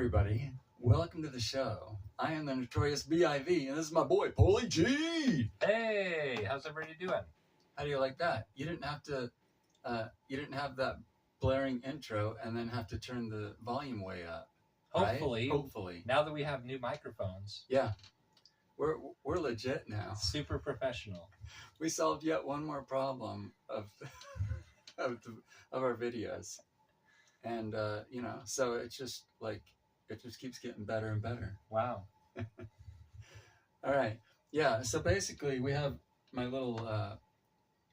everybody. Welcome to the show. I am the notorious BIV, and this is my boy, Paulie G. Hey, how's everybody doing? How do you like that? You didn't have to, you didn't have that blaring intro and then have to turn the volume way up. Hopefully. Right? Hopefully. Now that we have new microphones. Yeah. We're legit now. Super professional. We solved yet one more problem of of our videos. And, so it's just like, it just keeps getting better and better. Wow. All right. Yeah. So basically we have my little,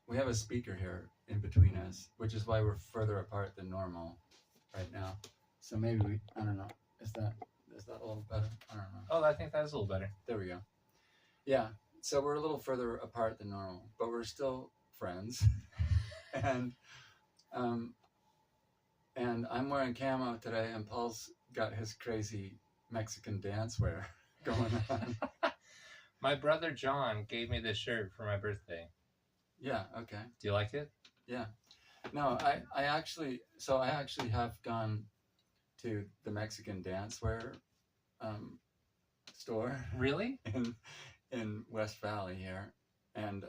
we have a speaker here in between us, which is why we're further apart than normal right now. So maybe I don't know. Is that a little better? I don't know. Oh, I think that's a little better. There we go. Yeah. So we're a little further apart than normal, but we're still friends. And I'm wearing camo today, and Paul's got his crazy Mexican dance wear going on. My brother John gave me this shirt for my birthday. Yeah, okay. Do you like it? Yeah. No, I actually have gone to the Mexican dancewear store. Really? in West Valley here, and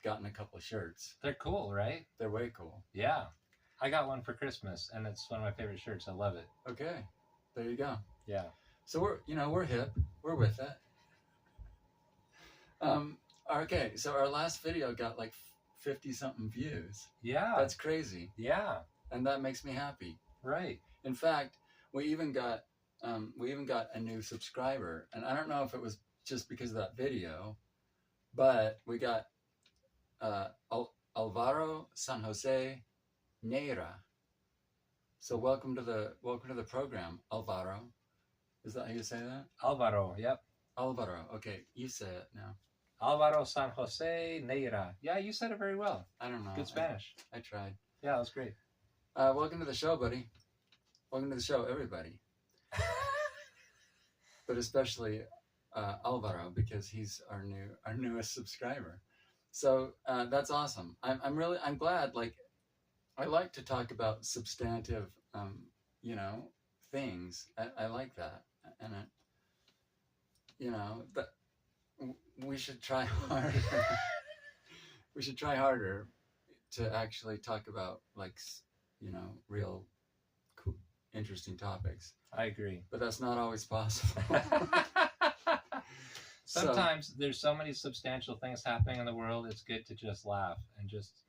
gotten a couple of shirts. They're cool, right? They're way cool. Yeah. I got one for Christmas, and it's one of my favorite shirts. I love it. Okay. There you go. Yeah. So we're hip. We're with it. Okay, so our last video got like 50-something views. Yeah. That's crazy. Yeah. And that makes me happy. Right. In fact, we even got a new subscriber, and I don't know if it was just because of that video, but we got Alvaro San Jose Neira. So welcome to the program, Alvaro. Is that how you say that? Alvaro, yep. Alvaro. Okay, you say it now. Alvaro San Jose Neira. Yeah, you said it very well. I don't know. Good Spanish. I tried. Yeah, that was great. Welcome to the show, buddy. Welcome to the show, everybody. But especially Alvaro, because he's our newest subscriber. So that's awesome. I'm glad. Like, I like to talk about substantive, things. I like that, and that we should try harder. We should try harder to actually talk about real cool, interesting topics. I agree. But that's not always possible. Sometimes there's so many substantial things happening in the world, it's good to just laugh and just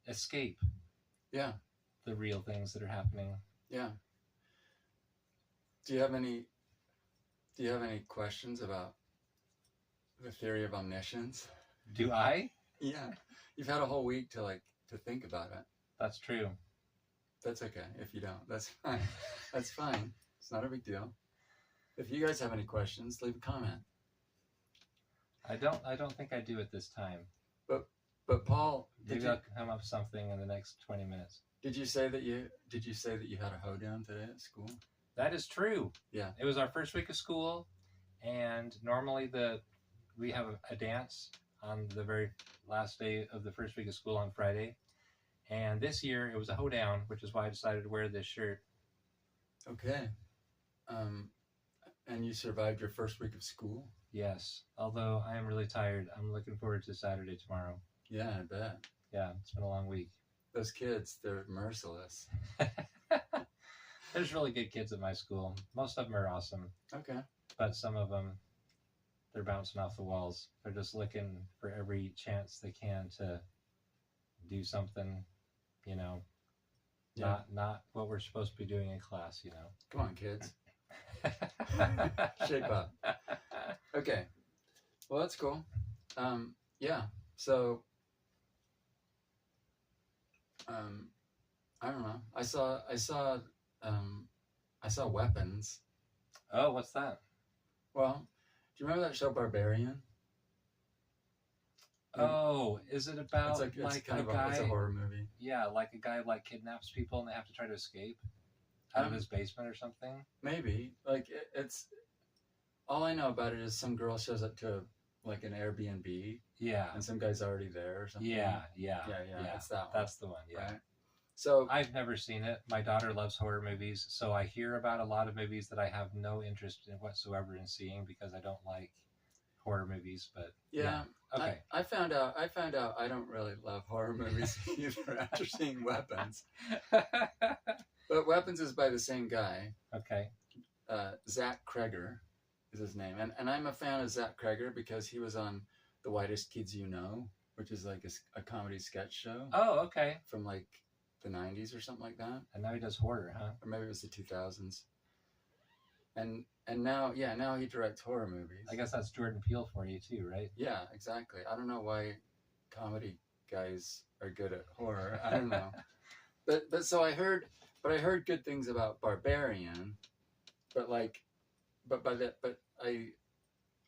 escape the real things that are happening. Yeah. Do you have any questions about the theory of omniscience? Do I? Yeah. You've had a whole week to think about it. That's true. That's okay if you don't. That's fine. That's fine. It's not a big deal. If you guys have any questions, leave a comment. I don't think I do at this time. But Paul, maybe I'll come up with something in the next 20 minutes. Did you say that you had a hoedown today at school? That is true. Yeah. It was our first week of school, and normally we have a dance on the very last day of the first week of school on Friday. And this year it was a hoedown, which is why I decided to wear this shirt. Okay. And you survived your first week of school? Yes. Although I am really tired. I'm looking forward to Saturday tomorrow. Yeah, I bet. Yeah, it's been a long week. Those kids, they're merciless. There's really good kids at my school. Most of them are awesome. Okay. But some of them, they're bouncing off the walls. They're just looking for every chance they can to do something, not what we're supposed to be doing in class, Come on, kids. Shape up. Okay. Well, that's cool. Yeah. So, I don't know. I saw Weapons. Oh, what's that? Well, do you remember that show Barbarian? Oh, is it about it's a guy? It's a horror movie. Yeah, like a guy kidnaps people and they have to try to escape out of his basement or something. Maybe it's. All I know about it is some girl shows up to an Airbnb. Yeah. And some guy's already there or something. Yeah. It's that one. That's the one. Yeah. Right? So I've never seen it. My daughter loves horror movies, so I hear about a lot of movies that I have no interest in whatsoever in seeing because I don't like horror movies. But yeah, okay. I found out I don't really love horror movies either after seeing Weapons. But Weapons is by the same guy. Okay. Zach Kreger is his name, and I'm a fan of Zach Kreger because he was on The Whitest Kids You Know, which is like a comedy sketch show. Oh, okay. From like the 90s or something like that. And now he does horror, huh? Or maybe it was the 2000s. And now he directs horror movies. I guess that's Jordan Peele for you too, right? Yeah, exactly. I don't know why comedy guys are good at horror. I don't know. but so I heard good things about Barbarian, but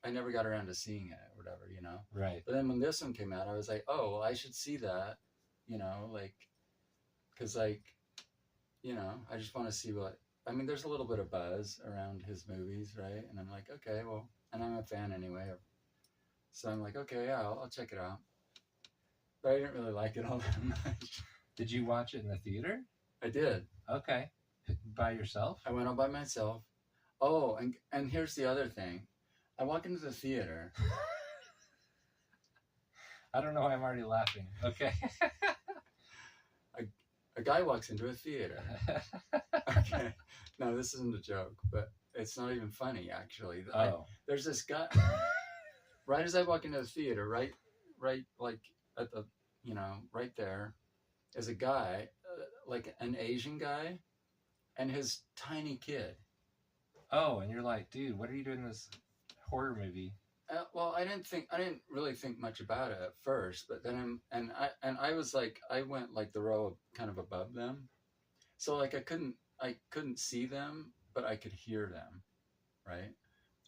I never got around to seeing it or whatever, you know. Right. But then when this one came out, I was like, oh, well, I should see that, you know, like, because like, you know, I just want to see what. I mean, there's a little bit of buzz around his movies, right? And I'm like, okay, well, and I'm a fan anyway. So I'm like, okay, yeah, I'll check it out. But I didn't really like it all that much. Did you watch it in the theater? I did. Okay. By yourself? I went all by myself. Oh, and here's the other thing. I walk into the theater. I don't know why I'm already laughing. Okay. A guy walks into a theater. Okay. No, this isn't a joke, but it's not even funny, actually. Oh. There's this guy. Right as I walk into the theater, right, like at the, you know, right there, is a guy, like an Asian guy, and his tiny kid. Oh, and you're like, dude, what are you doing in this horror movie? Well, I didn't really think much about it at first, but then I was like, I went like the row kind of above them, so like I couldn't see them, but I could hear them, right?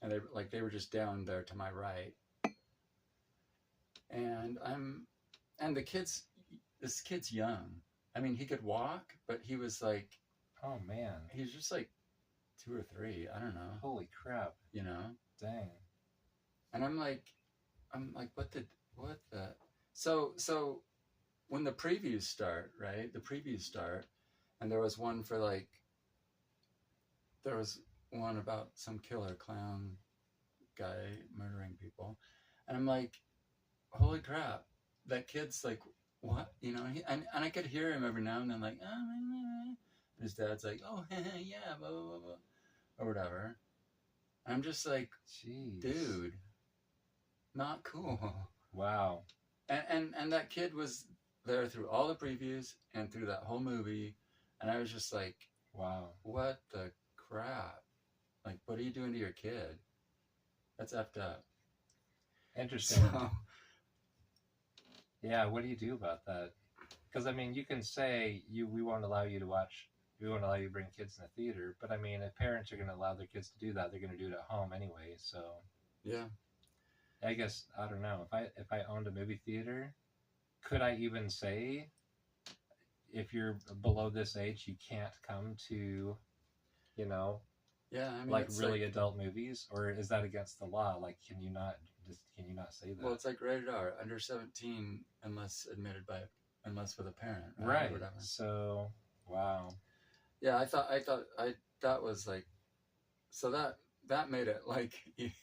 And they were just down there to my right, and this kid's young. I mean, he could walk, but he was like, oh man, he's just like 2 or 3. I don't know. Holy crap! You know? Dang. And I'm like, what the? So when the previews start, right? The previews start, and there was one about some killer clown guy murdering people, and I'm like, holy crap, that kid's like, what? You know? And I could hear him every now and then, like, oh, and his dad's like, oh, yeah, blah blah blah blah, or whatever. I'm just like, jeez, dude. Not cool. Wow. And that kid was there through all the previews and through that whole movie, and I was just like, wow, what the crap? Like, what are you doing to your kid? That's effed up. Interesting. So, yeah, what do you do about that? Because I mean, you can say we won't allow you to watch. We won't allow you to bring kids in the theater, but I mean, if parents are going to allow their kids to do that, they're going to do it at home anyway. So. Yeah. I guess I don't know if I owned a movie theater, could I even say if you're below this age you can't come to, you know, yeah, I mean, like really adult movies, or is that against the law? Like, can you not say that? Well, it's like rated R, under 17 unless with a parent, right? Or whatever. So, wow. Yeah, I thought that was like, so that made it like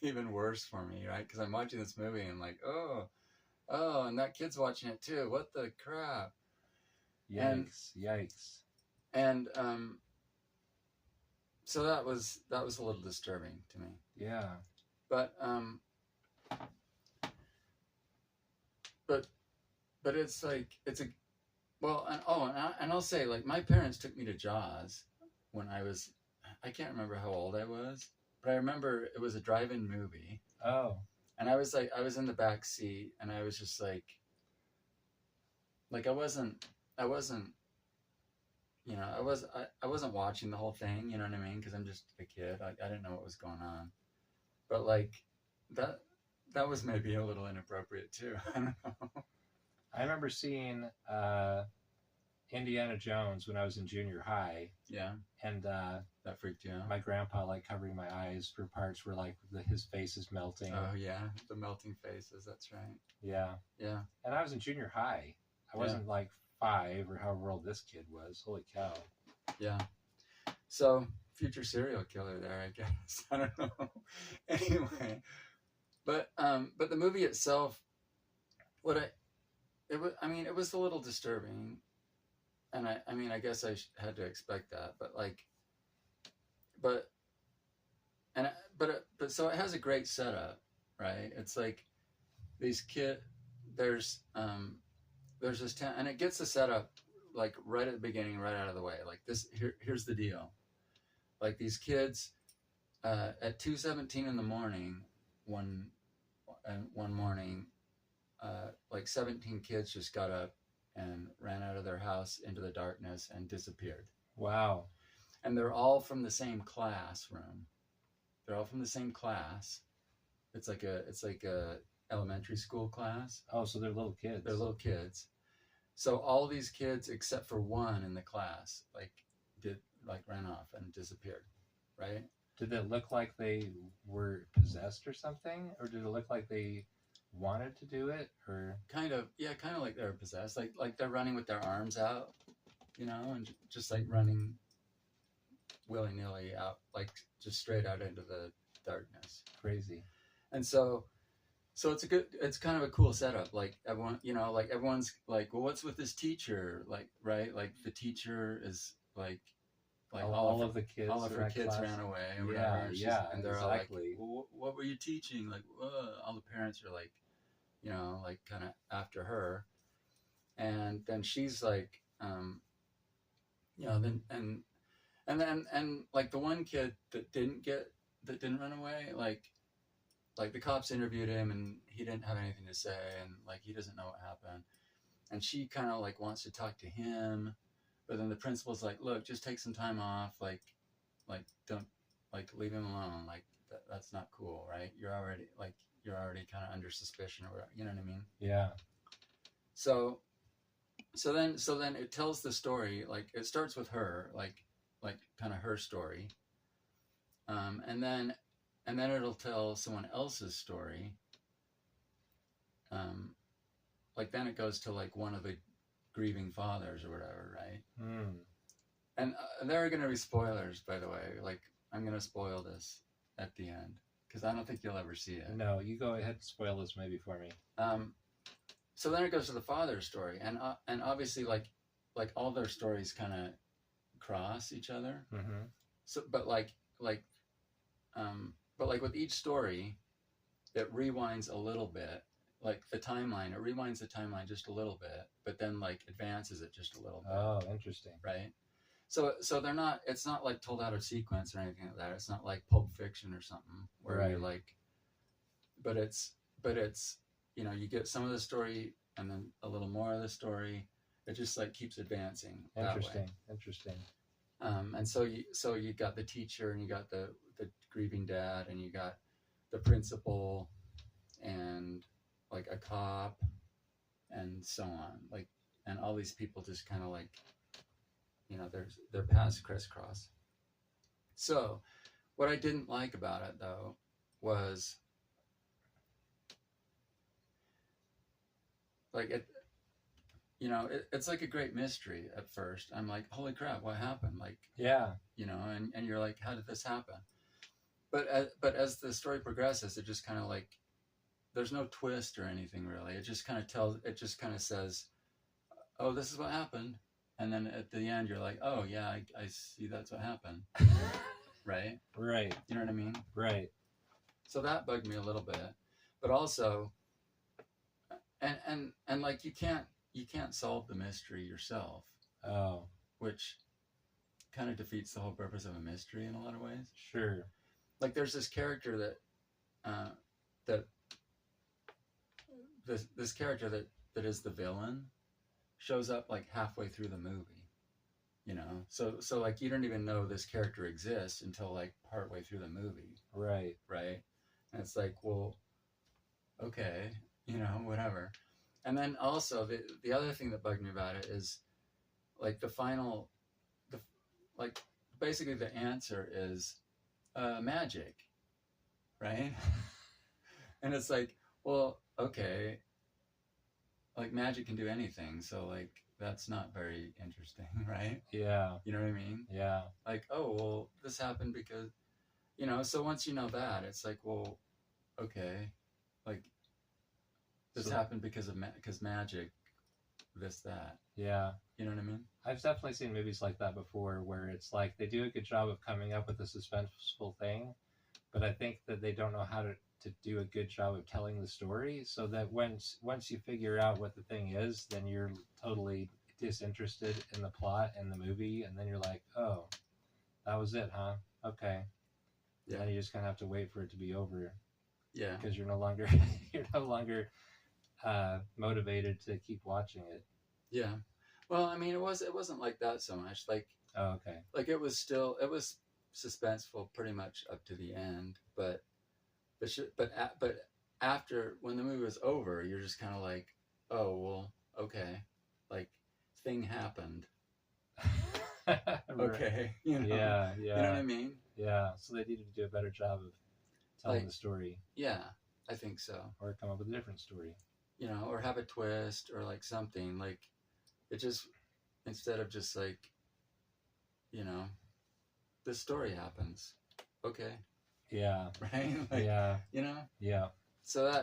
even worse for me, right? Because I'm watching this movie and like, oh, and that kid's watching it too. What the crap? Yikes! And so that was a little disturbing to me. Yeah. But it's like and I'll say, like, my parents took me to Jaws when I can't remember how old I was. But I remember it was a drive-in movie. Oh. And I was in the back seat, and I was just like I wasn't, you know, I wasn't watching the whole thing, you know what I mean? Because I'm just a kid. I didn't know what was going on. But like that was maybe a little inappropriate too. I don't know. I remember seeing Indiana Jones when I was in junior high. Yeah. And that freaked you out? My grandpa like covering my eyes for parts where like his face is melting. Oh yeah, the melting faces, that's right. Yeah. Yeah. And I was in junior high. I wasn't like 5 or however old this kid was. Holy cow. Yeah. So future serial killer there, I guess. I don't know. Anyway, but the movie itself, it was a little disturbing, and I guess had to expect that, but like, but and but so it has a great setup, right? It's like these there's this town, and it gets the setup like right at the beginning, right out of the way. Like here's the deal. Like these kids, at 2:17 in the morning, one morning, like 17 kids just got up and ran out of their house into the darkness and disappeared. Wow. And they're all from the same classroom. They're all from the same class. It's like a elementary school class. Oh, so they're little kids. They're little kids. So all these kids, except for one in the class, ran off and disappeared, right? Did it look like they were possessed or something, or did it look like they wanted to do it, or kind of like they're possessed, like they're running with their arms out, and just like running willy-nilly out, like just straight out into the darkness. Crazy. And so it's kind of a cool setup. Like everyone, like everyone's like, well, what's with this teacher? Like, right? Like the teacher is like all of the kids, all of her kids class ran away. Or yeah, whatever. yeah, and they're exactly. all like, well, what were you teaching? Like, all the parents are like, like kind of after her, and then she's like, then and like the one kid that didn't run away, like the cops interviewed him and he didn't have anything to say, and like he doesn't know what happened, and she kind of like wants to talk to him, but then the principal's like, look, just take some time off, like don't, like, leave him alone, like that's not cool, right? You're already kind of under suspicion, or whatever, you know what I mean? Yeah. So then it tells the story, like it starts with her, like kind of her story, and then it'll tell someone else's story, like then it goes to like one of the grieving fathers or whatever, right? And there are going to be spoilers, by the way. Like I'm going to spoil this at the end because I don't think you'll ever see it. No, you go ahead and spoil this maybe for me. So then it goes to the father's story, and obviously like all their stories kind of cross each other. Mm-hmm. So but with each story, it rewinds a little bit, like the timeline. It rewinds the timeline just a little bit, but then like advances it just a little bit. Oh, interesting. Right. So they're not. It's not like told out of sequence or anything like that. It's not like Pulp Fiction or something where right. you're like. But it's you get some of the story and then a little more of the story. It just like keeps advancing. Interesting. And so you got the teacher, and you got the grieving dad, and you got the principal, and like a cop, and so on. Like, and all these people just kind of like, their paths crisscross. So, what I didn't like about it though was like it's like a great mystery at first. I'm like, holy crap, what happened? Like, yeah, and you're like, how did this happen? But as the story progresses, it just kind of like, there's no twist or anything really. It just kind of says, oh, this is what happened. And then at the end, you're like, oh yeah, I see that's what happened. Right? Right. You know what I mean? Right. So that bugged me a little bit, but also, and like you can't solve the mystery yourself. Oh. Which kind of defeats the whole purpose of a mystery in a lot of ways. Sure. Like there's this character this character that is the villain shows up like halfway through the movie, so like you don't even know this character exists until like partway through the movie. Right. And it's like, well, okay, whatever. And then also the other thing that bugged me about it is like basically the answer is magic, right? And it's like, well, okay, like magic can do anything, so like that's not very interesting, right? Yeah. You know what I mean? Yeah. Like, oh well, this happened because, so once you know that, it's like, well, okay, like this So, happened because of because magic, this that. yeah. You know what I mean? I've definitely seen movies like that before where it's like they do a good job of coming up with a suspenseful thing, but I think that they don't know how to do a good job of telling the story, so that once you figure out what the thing is, then you're totally disinterested in the plot and the movie, and then you're like, oh, that was it, huh? Okay. Yeah. And then you just kind of have to wait for it to be over Yeah. because you're no longer motivated to keep watching it. Yeah. Well, I mean, it wasn't like that so much. Like, Oh, okay. like it was suspenseful pretty much up to the end, but after, when the movie was over, you're just kind of like, oh well, okay, like thing happened. Okay, Yeah, you know what I mean? Yeah. So they needed to do a better job of telling the story, Yeah, I think so. or come up with a different story. Or have a twist or like something. Like it just, instead of just like, the story happens. Okay. Yeah. Right? Like, Yeah. Yeah. So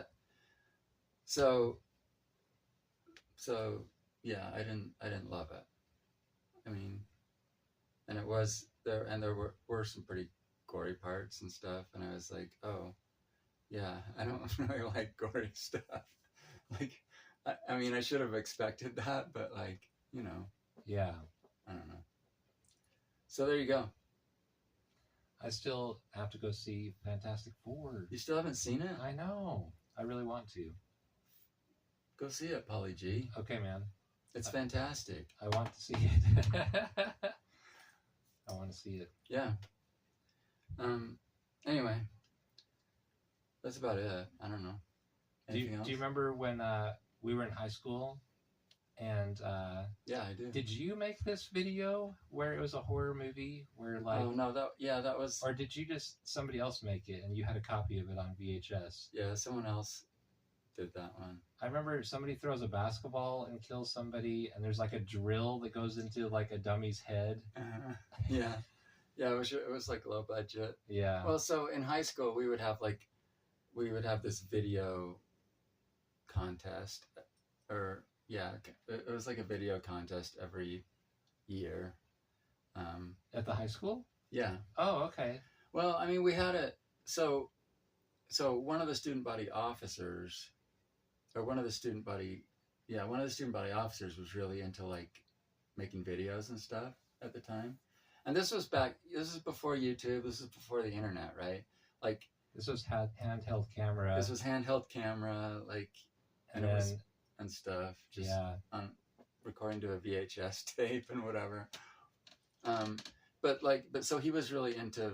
yeah, I didn't love it. I mean, and it was there, and there were some pretty gory parts and stuff, and I was like, oh, yeah, I don't really like gory stuff. Like, I mean, I should have expected that, but like, Yeah. I don't know. So there you go. I still have to go see Fantastic Four. You still haven't seen it? I know. I really want to. Go see it, Polly G. Okay, man. It's fantastic. I want to see it. I want to see it. Yeah. Anyway, that's about it. I don't know. Anything else? Do you remember when we were in high school? And yeah, I do. Did you make this video where it was a horror movie where like? Oh no, that was. Or did you somebody else make it and you had a copy of it on VHS? Yeah, someone else did that one. I remember somebody throws a basketball and kills somebody, and there's like a drill that goes into like a dummy's head. Yeah, yeah. It was like low budget. Yeah. Well, so in high school we would have this video contest, or yeah, it was like a video contest every year. At the high school? Yeah. Oh, okay. Well, I mean, we had it. So one of the student body officers, or one of the student body officers was really into like making videos and stuff at the time. And this is before YouTube. This is before the internet, right? Like this was handheld camera. This was handheld camera, like, and stuff. Just recording to a VHS tape and whatever. But so he was really into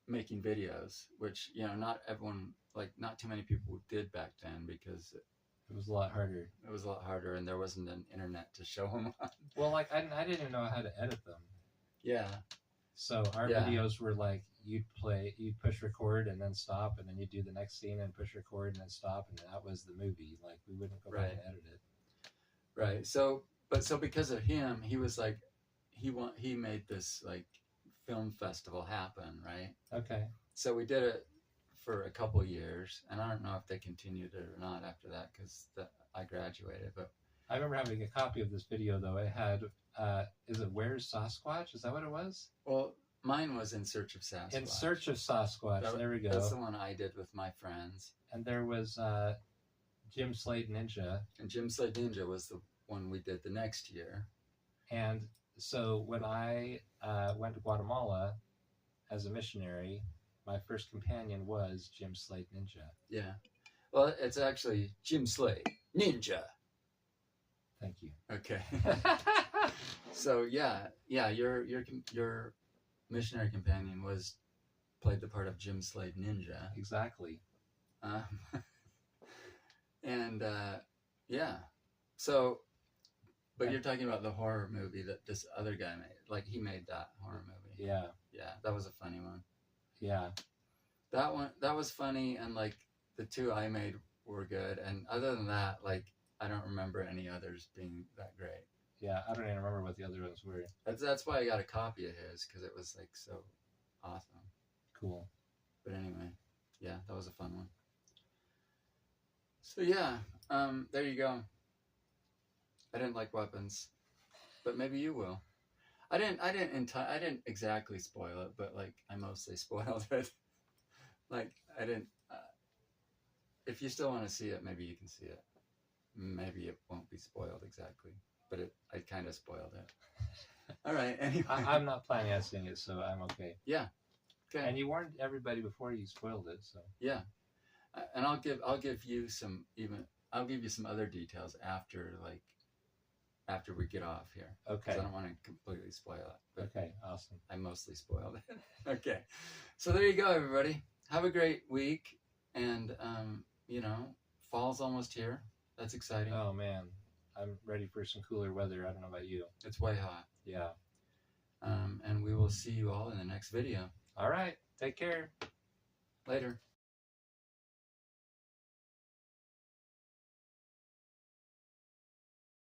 making videos, which not everyone, like not too many people did back then, because it was a lot harder. It was a lot harder, and there wasn't an internet to show them on. Well, like I didn't even know how to edit them. Yeah. So our videos were like you'd push record and then stop, and then you'd do the next scene and push record and then stop, and that was the movie. Like we wouldn't go back and edit it. Right. So because of him, he was like, he made this like film festival happen, right? Okay. So we did it for a couple years, and I don't know if they continued it or not after that, because I graduated. But I remember having a copy of this video though. It had, is it Where's Sasquatch? Is that what it was? Well, mine was In Search of Sasquatch. In Search of Sasquatch. There we go. That's the one I did with my friends. And there was Jim Slade Ninja. And Jim Slade Ninja was the one we did the next year. And so when I went to Guatemala as a missionary, my first companion was Jim Slade Ninja. Yeah. Well, it's actually Jim Slade Ninja. Thank you. Okay. So yeah, your missionary companion played the part of Jim Slade Ninja. Exactly. And yeah, so, but you're talking about the horror movie that this other guy made. Like he made that horror movie. Yeah. Yeah, that was a funny one. Yeah. That was funny, and like the two I made were good. And other than that, like I don't remember any others being that great. Yeah, I don't even remember what the other ones were. That's why I got a copy of his, because it was like so awesome. Cool. But anyway, yeah, that was a fun one. So yeah, there you go. I didn't like weapons, but maybe you will. I didn't exactly spoil it, but like I mostly spoiled it. Like I didn't. If you still want to see it, maybe you can see it. Maybe it won't be spoiled exactly, but I kind of spoiled it. All right. Anyway, I'm not planning on seeing it, so I'm okay. Yeah. Okay. And you warned everybody before you spoiled it, so Yeah, and I'll give you some other details after we get off here. okay. 'Cause I don't want to completely spoil it. But Okay, awesome. I mostly spoiled it. Okay, so there you go, everybody. Have a great week, and fall's almost here. That's exciting. Oh man, I'm ready for some cooler weather. I don't know about you. It's way hot. Yeah. And we will see you all in the next video. All right. Take care. Later.